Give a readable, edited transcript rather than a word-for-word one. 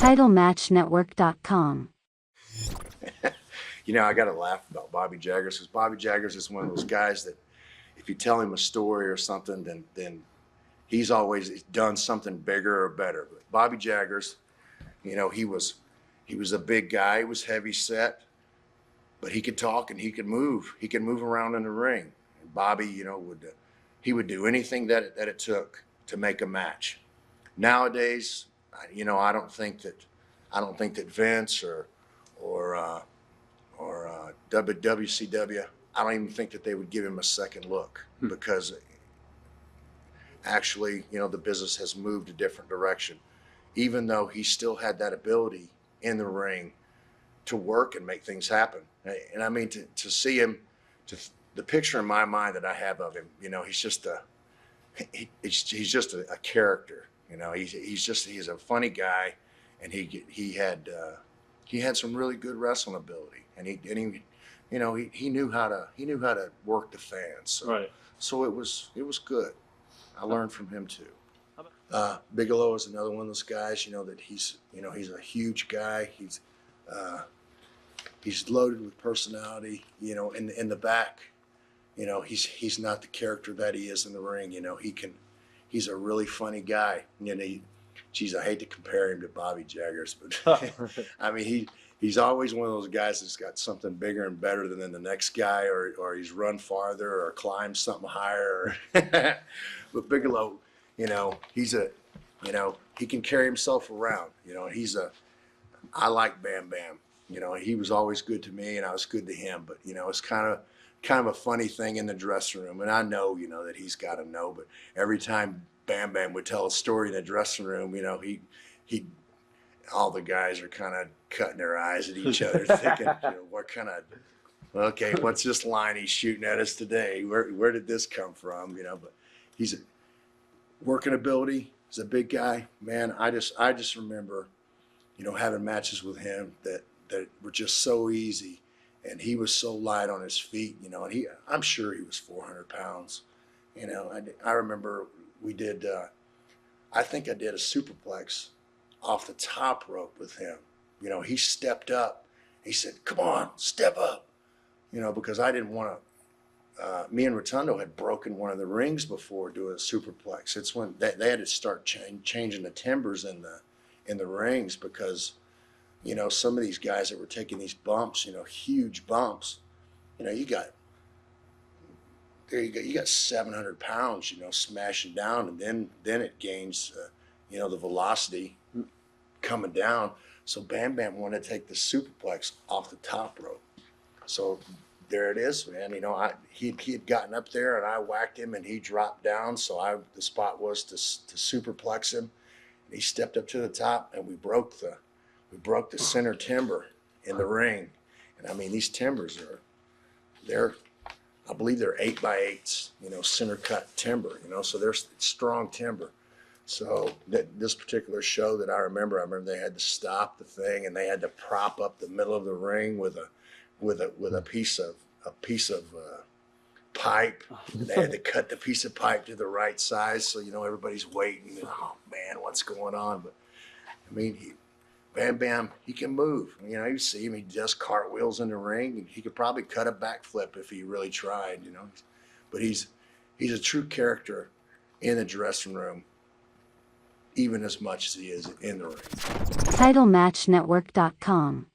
TitleMatchNetwork.com. You know, I got to laugh about Bobby Jaggers because Bobby Jaggers is one of those guys that if you tell him a story or something, then he's always done something bigger or better. But Bobby Jaggers, you know, he was a big guy. He was heavy set, but he could talk and he could move. He could move around in the ring. And Bobby, you know, would do anything that it took to make a match. Nowadays, you know, I don't think that Vince or WCW, I don't even think that they would give him a second look because actually, you know, the business has moved a different direction. Even though he still had that ability in the ring to work and make things happen. And I mean, to see him, the picture in my mind that I have of him, you know, he's just a character. You know, he's a funny guy, and he had some really good wrestling ability, and he you know, he knew how to work the fans. So, Right. So it was good. I learned from him too. Bigelow is another one of those guys. You know that he's a huge guy. He's loaded with personality. You know, in the back, you know, he's not the character that he is in the ring. You know, he's a really funny guy. You know, geez, I hate to compare him to Bobby Jaggers, but I mean, he's always one of those guys that's got something bigger and better than the next guy, or he's run farther or climbed something higher. But Bigelow, you know, he can carry himself around. You know, I like Bam Bam. You know, he was always good to me and I was good to him, but you know, it's kind of a funny thing in the dressing room. And I know, you know, that he's got to know, but every time Bam Bam would tell a story in the dressing room, you know, he all the guys are kind of cutting their eyes at each other thinking, you know, what's this line he's shooting at us today? Where did this come from? You know, but he's a working ability. He's a big guy, man. I just remember, you know, having matches with him that were just so easy, and he was so light on his feet, you know, and I'm sure he was 400 pounds. You know, I remember we did, I think I did a superplex off the top rope with him. You know, he stepped up. He said, "Come on, step up." You know, because I didn't want to, me and Rotundo had broken one of the rings before doing a superplex. It's when they had to start changing the timbers in the rings because, you know, some of these guys that were taking these bumps, you know, huge bumps, you know, you got 700 pounds, you know, smashing down, and then it gains, you know, the velocity coming down. So Bam Bam wanted to take the superplex off the top rope. So there it is, man. You know, he had gotten up there and I whacked him and he dropped down. So the spot was to superplex him. And he stepped up to the top and we broke the center timber in the ring. And I mean, these timbers I believe they're 8x8s, you know, center cut timber, you know, so they're strong timber. So this particular show that I remember they had to stop the thing and they had to prop up the middle of the ring with a piece of pipe. They had to cut the piece of pipe to the right size, so you know everybody's waiting. Oh man, what's going on? But I mean, Bam Bam, he can move. You know, you see him; he does cartwheels in the ring. He could probably cut a backflip if he really tried. You know, but he's a true character in the dressing room, even as much as he is in the ring. TitleMatchNetwork.com.